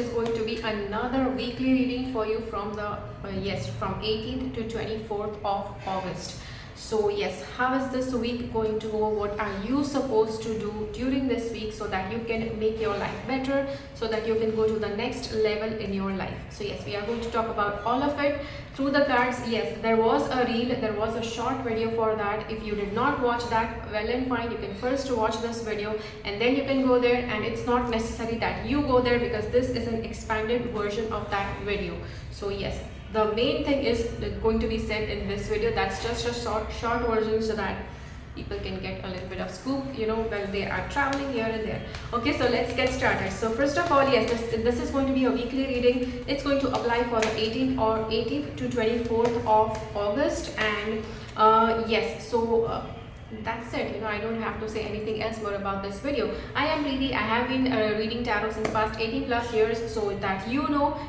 is going to be another weekly reading for you from the from 18th to 24th of August. So yes, how is this week going to go? What are you supposed to do during this week so that you can make your life better, so that you can go to the next level in your life? So yes, we are going to talk about all of it through the cards. Yes, there was a reel, there was a short video for that. If you did not watch that, well and fine, you can first watch this video and then you can go there, and it's not necessary that you go there because this is an expanded version of that video. So yes, the main thing is going to be said in this video. That's just a short version so that people can get a little bit of scoop, while they are traveling here and there. Okay, so let's get started. So first of all, yes, this is going to be a weekly reading. It's going to apply for the 18th to 24th of August, and yes, so that's it. I don't have to say anything else more about this video. I am Preeti. I have been reading tarot since past 18 plus years, so that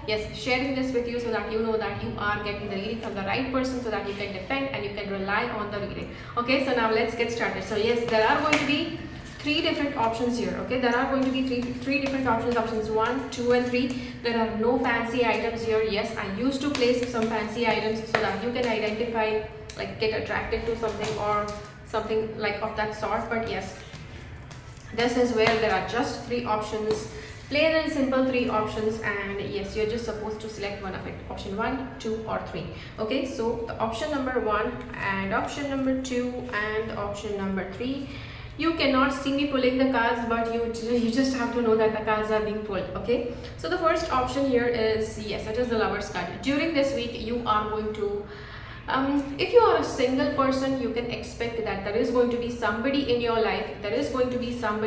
yes, sharing this with you so that you know that you are getting the reading from the right person, so that you can depend and you can rely on the reading. Okay, so now let's get started. So yes, there are going to be three different options here. Okay, there are going to be three different options 1, 2 and 3. There are no fancy items here. Yes, I used to place some fancy items so that you can identify, like get attracted to something or something like of that sort, but yes, this is where there are just 3 options, plain and simple 3 options, and yes, you're just supposed to select one of it, option 1, 2 or 3. Okay, so the option number 1 and option number 2 and option number 3, you cannot see me pulling the cards, but you just have to know that the cards are being pulled. Okay, so the first option here is, yes, it is the Lovers card. During this week, you are going to if you are a single person, you can expect that there is going to be somebody in your life. There is going to be some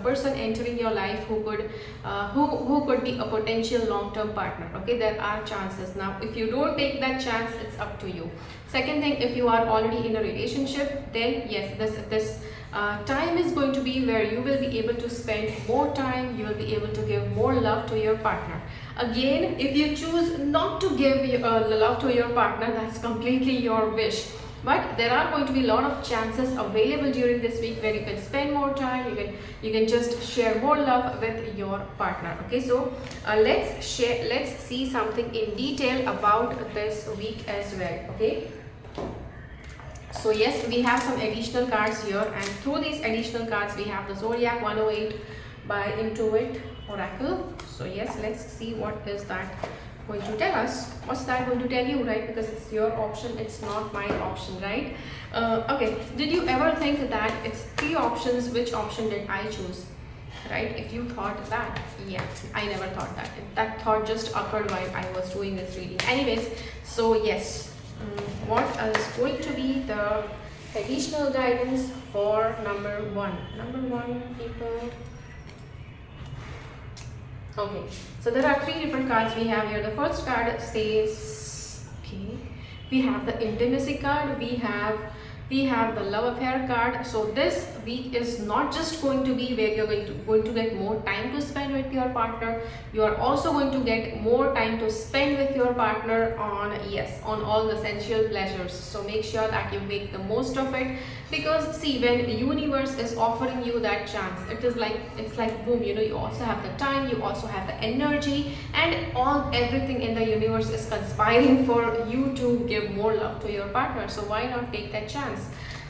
person entering your life who could be a potential long-term partner. Okay, there are chances. Now, if you don't take that chance, it's up to you. Second thing, if you are already in a relationship, then yes, this time is going to be where you will be able to spend more time. You will be able to give more love to your partner. Again, if you choose not to give love to your partner, that's completely your wish. But there are going to be a lot of chances available during this week where you can spend more time. You can just share more love with your partner. Okay, so let's see something in detail about this week as well. Okay. So yes, we have some additional cards here, and through these additional cards we have the Zodiac 108 by Intuit Oracle. So yes, let's see what is that going to tell us. What's that going to tell you, right? Because it's your option, it's not my option, right? Okay, did you ever think that it's 3 options, which option did I choose? Right, if you thought that, yeah, I never thought that. That thought just occurred while I was doing this reading. Anyways, so yes, what is going to be the additional guidance for number 1? Number 1, people. Okay, so there are 3 different cards we have here. The first card says, okay, we have the intimacy card, we have the love affair card. So this week is not just going to be where you're going to get more time to spend with your partner. You are also going to get more time to spend with your partner on all the sensual pleasures. So make sure that you make the most of it, because see, when the universe is offering you that chance, it's like boom, you also have the time, you also have the energy, and everything in the universe is conspiring for you to give more love to your partner. So why not take that chance?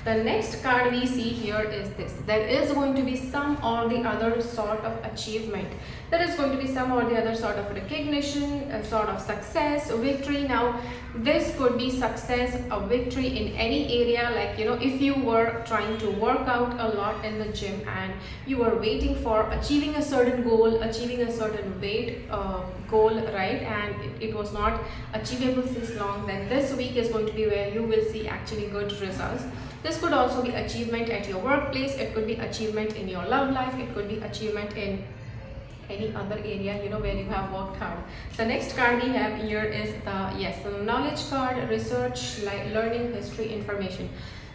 The next card we see here is this. There is going to be some or the other sort of achievement. There is going to be some or the other sort of recognition, a sort of success, victory. Now, this could be success, a victory in any area. Like, if you were trying to work out a lot in the gym and you were waiting for achieving a certain goal, achieving a certain weight goal, right? And it was not achievable since long, then this week is going to be where you will see actually good results. This could also be achievement at your workplace. It could be achievement in your love life. It could be achievement in any other area, where you have worked hard. The next card we have here is the knowledge card, research, learning, history, information.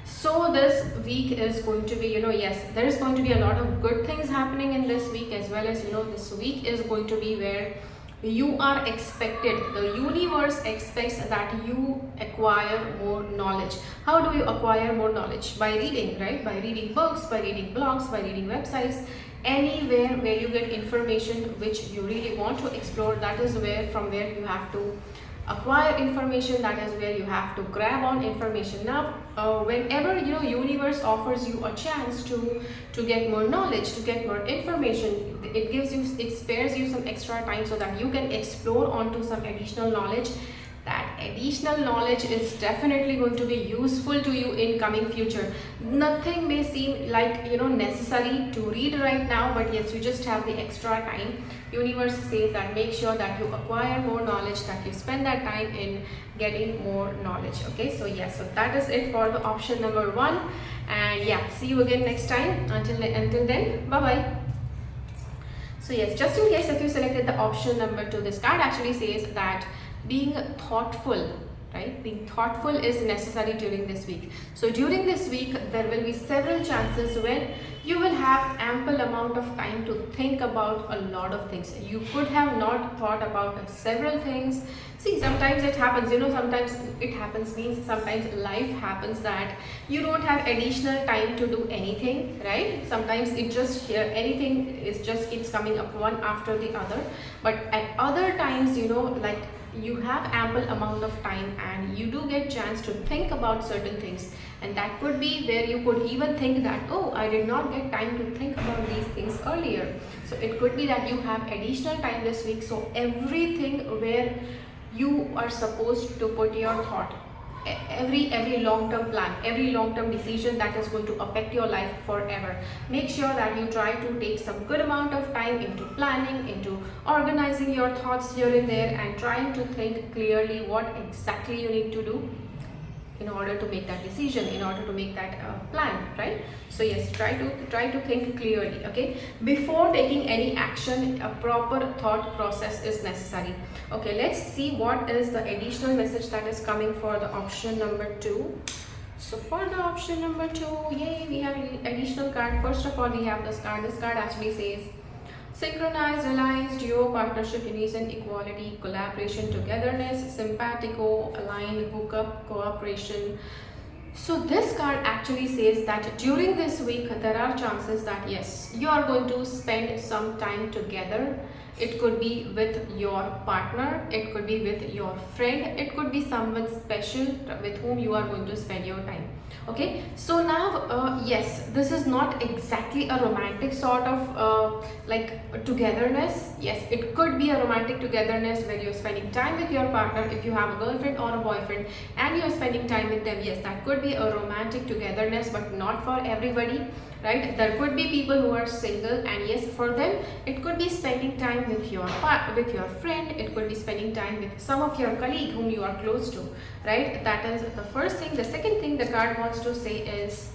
So this week is going to be, yes, there is going to be a lot of good things happening in this week, as well as, this week is going to be where you are expected, the universe expects that you acquire more knowledge. How do you acquire more knowledge? By reading, right? By reading books, by reading blogs, by reading websites, anywhere where you get information which you really want to explore, that is where from where you have to acquire information, that is where you have to grab on information. Now whenever universe offers you a chance to get more knowledge, to get more information, it spares you some extra time so that you can explore onto some additional knowledge. That additional knowledge is definitely going to be useful to you in coming future. Nothing may seem like necessary to read right now, but yes, you just have the extra time. Universe says that make sure that you acquire more knowledge, that you spend that time in getting more knowledge. Okay, so yes, so that is it for the option number 1. And yeah, see you again next time. Until then, bye bye. So yes, just in case if you selected the option number 2, this card actually says that being thoughtful, right? Being thoughtful is necessary during this week. So during this week, there will be several chances when you will have ample amount of time to think about a lot of things. You could have not thought about several things. See, sometimes it happens, sometimes it happens means sometimes life happens that you don't have additional time to do anything, right? Sometimes it just anything is just keeps coming up one after the other. But at other times, like you have ample amount of time and you do get chance to think about certain things, and that could be where you could even think that, oh, I did not get time to think about these things earlier. So it could be that you have additional time this week. So everything where you are supposed to put your thought, every long-term plan, every long-term decision that is going to affect your life forever, make sure that you try to take some good amount of time into planning, into organizing your thoughts here and there, and trying to think clearly what exactly you need to do in order to make that decision, in order to make that plan, right? So yes, try to think clearly. Okay, before taking any action, a proper thought process is necessary. Okay, let's see what is the additional message that is coming for the option number 2. So for the option number 2, yay, we have an additional card. First of all, we have this card. This card actually says synchronized, alliance, duo, partnership, unison, equality, collaboration, togetherness, simpatico, aligned, hookup, cooperation. So this card actually says that during this week there are chances that yes, you are going to spend some time together. It could be with your partner, it could be with your friend, it could be someone special with whom you are going to spend your time. Okay, so now yes, this is not exactly a romantic sort of like togetherness. Yes, it could be a romantic togetherness where you're spending time with your partner. If you have a girlfriend or a boyfriend and you're spending time with them, yes, that could be a romantic togetherness, but not for everybody, right? There could be people who are single, and yes, for them it could be spending time with your friend, it could be spending time with some of your colleague whom you are close to, right? That is the first thing. The second thing the card wants to say is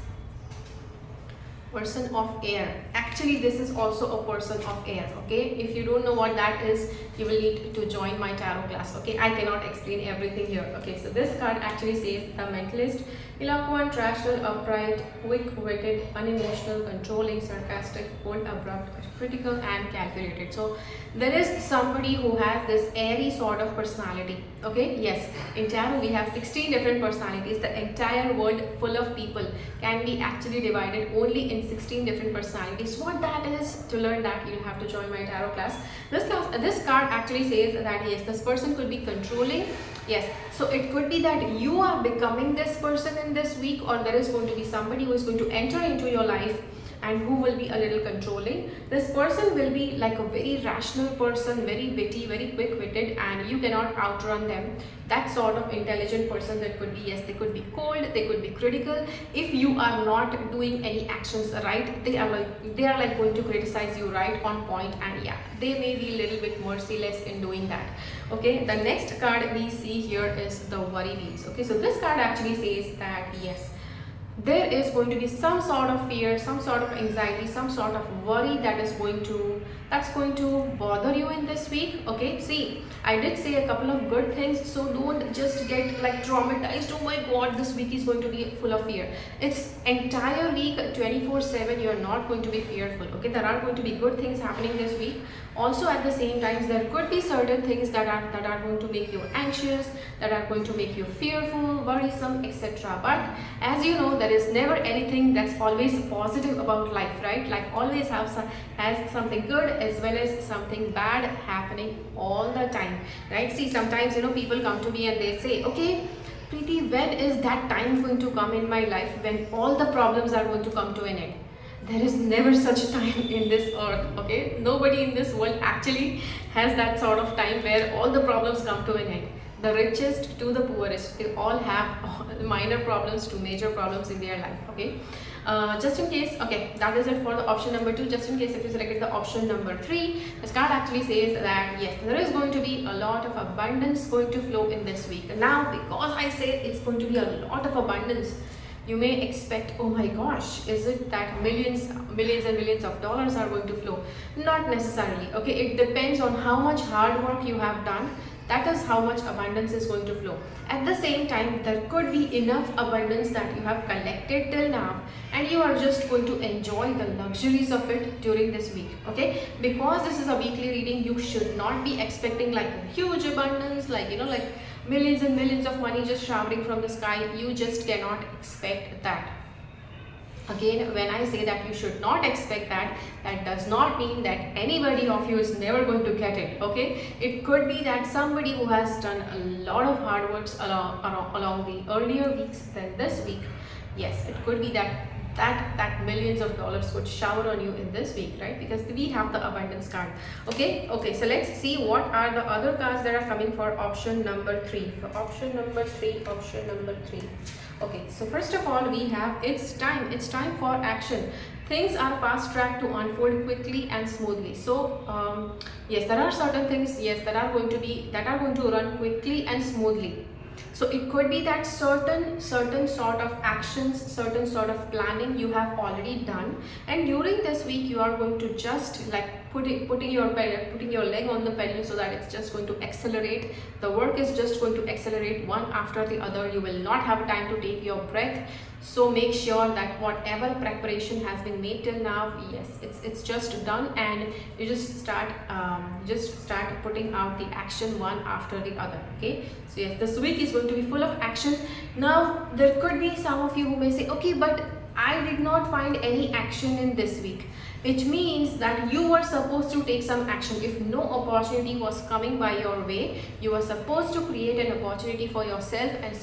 person of air. Actually, this is also a person of air. Okay, if you don't know what that is, you will need to join my tarot class. Okay, I cannot explain everything here. Okay, so this card actually says the mentalist, eloquent, rational, upright, quick-witted, unemotional, controlling, sarcastic, cold, abrupt, critical, and calculated. So there is somebody who has this airy sort of personality. Okay, yes, in tarot we have 16 different personalities. The entire world full of people can be actually divided only in 16 different personalities. What that is, to learn that you have to join my tarot class. This card actually says that yes, this person could be controlling. Yes, so it could be that you are becoming this person in this week, or there is going to be somebody who is going to enter into your life and who will be a little controlling. This person will be like a very rational person, very witty, very quick-witted, and you cannot outrun them. That sort of intelligent person that could be, yes, they could be cold, they could be critical. If you are not doing any actions right, they are like going to criticize you right on point, and yeah, they may be a little bit merciless in doing that. Okay, the next card we see here is the worry wheels. Okay, so this card actually says that yes, there is going to be some sort of fear, some sort of anxiety, some sort of worry that is going to that's going to bother you in this week. Okay, see, I did say a couple of good things, so don't just get like traumatized. Oh my god, this week is going to be full of fear. It's entire week 24/7, you're not going to be fearful. Okay, there are going to be good things happening this week. Also at the same time, there could be certain things that are going to make you anxious, that are going to make you fearful, worrisome, etc. But as you know, there is never anything that's always positive about life, right? Life always has something good as well as something bad happening all the time, right? See, sometimes people come to me and they say, okay Preeti, when is that time going to come in my life when all the problems are going to come to an end? There is never such time in this earth. Okay, nobody in this world actually has that sort of time where all the problems come to an end. The richest to the poorest, they all have minor problems to major problems in their life. Okay, just in case, okay, that is it for the option number 2. Just in case if you selected the option number 3, this card actually says that yes, there is going to be a lot of abundance going to flow in this week. Now because I say it's going to be a lot of abundance, you may expect, oh my gosh, is it that millions and millions of dollars are going to flow? Not necessarily. Okay, it depends on how much hard work you have done. That is how much abundance is going to flow. At the same time, there could be enough abundance that you have collected till now and you are just going to enjoy the luxuries of it during this week. Okay, because this is a weekly reading, you should not be expecting like a huge abundance, like like millions and millions of money just showering from the sky. You just cannot expect that. Again, when I say that you should not expect that, that does not mean that anybody of you is never going to get it. Okay, it could be that somebody who has done a lot of hard works along the earlier weeks than this week, yes, it could be that millions of dollars would shower on you in this week, right? Because we have the abundance card. Okay, so let's see what are the other cards that are coming for option number 3. For option number 3. Okay, so first of all, we have it's time for action. Things are fast tracked to unfold quickly and smoothly. So yes, there are certain things, yes, that are going to run quickly and smoothly. So it could be that certain sort of actions, certain sort of planning you have already done, and during this week you are going to just like putting your leg on the pedal so that it's just going to accelerate. The work is just going to accelerate one after the other. You will not have time to take your breath. So make sure that whatever preparation has been made till now, yes, it's just done, and you just start putting out the action one after the other. Okay, so yes, this week is going to be full of action. Now there could be some of you who may say, okay, but I did not find any action in this week, which means that you were supposed to take some action. If no opportunity was coming by your way, you were supposed to create an opportunity for yourself and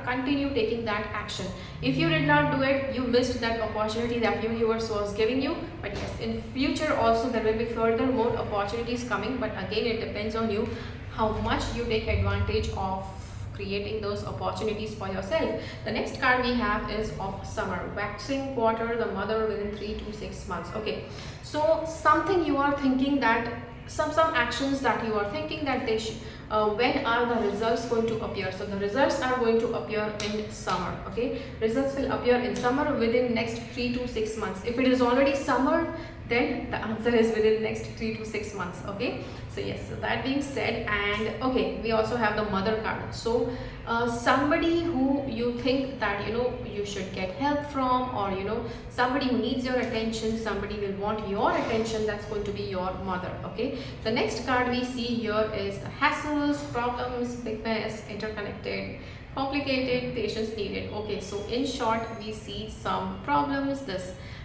continue taking that action. If you did not do it, you missed that opportunity that universe was giving you. But yes, in future also there will be further more opportunities coming, but again it depends on you how much you take advantage of creating those opportunities for yourself. The next card we have is of summer, waxing quarter, the mother within 3 to 6 months. Okay, so something you are thinking that some actions that you are thinking that they should when are the results going to appear? So the results are going to appear in summer. Okay, results will appear in summer within next 3 to 6 months. If it is already summer, then the answer is within next 3 to 6 months. Okay, so yes, so that being said, and okay, we also have the mother card. So somebody who you think that you should get help from, or somebody who needs your attention, somebody will want your attention, that's going to be your mother. Okay, the next card we see here is the hassles, problems, big mess, interconnected, complicated, patience needed. Okay, so in short, we see some problems.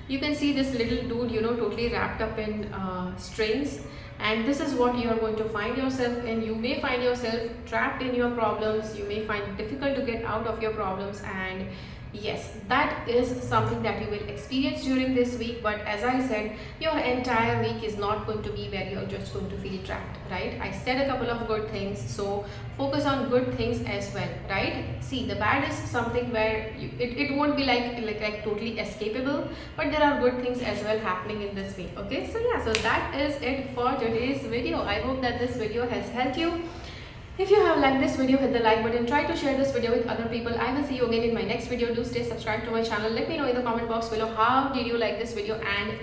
You can see this little dude totally wrapped up in strings, and this is what you are going to find yourself in. You may find yourself trapped in your problems. You may find it difficult to get out of your problems, and yes, that is something that you will experience during this week. But as I said, your entire week is not going to be where you're just going to feel trapped, right? I said a couple of good things, so focus on good things as well, right? See, the bad is something where it won't be like totally escapable, but there are good things as well happening in this week. Okay, so yeah, so that is it for today's video. I hope that this video has helped you. If you have liked this video, hit the like button. Try to share this video with other people. I will see you again in my next video. Do stay subscribed to my channel. Let me know in the comment box below how did you like this video, and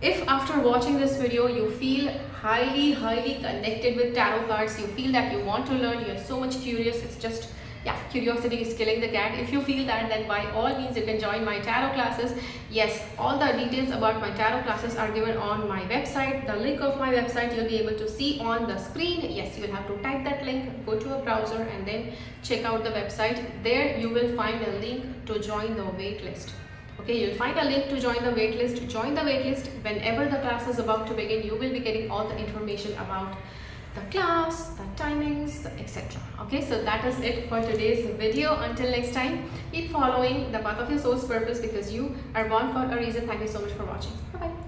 If after watching this video you feel highly connected with tarot cards, you feel that you want to learn, you're so much curious, it's just, yeah, curiosity is killing the cat. If you feel that, then by all means you can join my tarot classes. Yes, all the details about my tarot classes are given on my website. The link of my website you'll be able to see on the screen. Yes, you will have to type that link, go to a browser and then check out the website. There you will find a link to join the wait list. Okay, you'll find a link to join the waitlist. Join the waitlist. Whenever the class is about to begin, you will be getting all the information about the class, the timings, etc. Okay, so that is it for today's video. Until next time, keep following the path of your soul's purpose because you are born for a reason. Thank you so much for watching. Bye bye.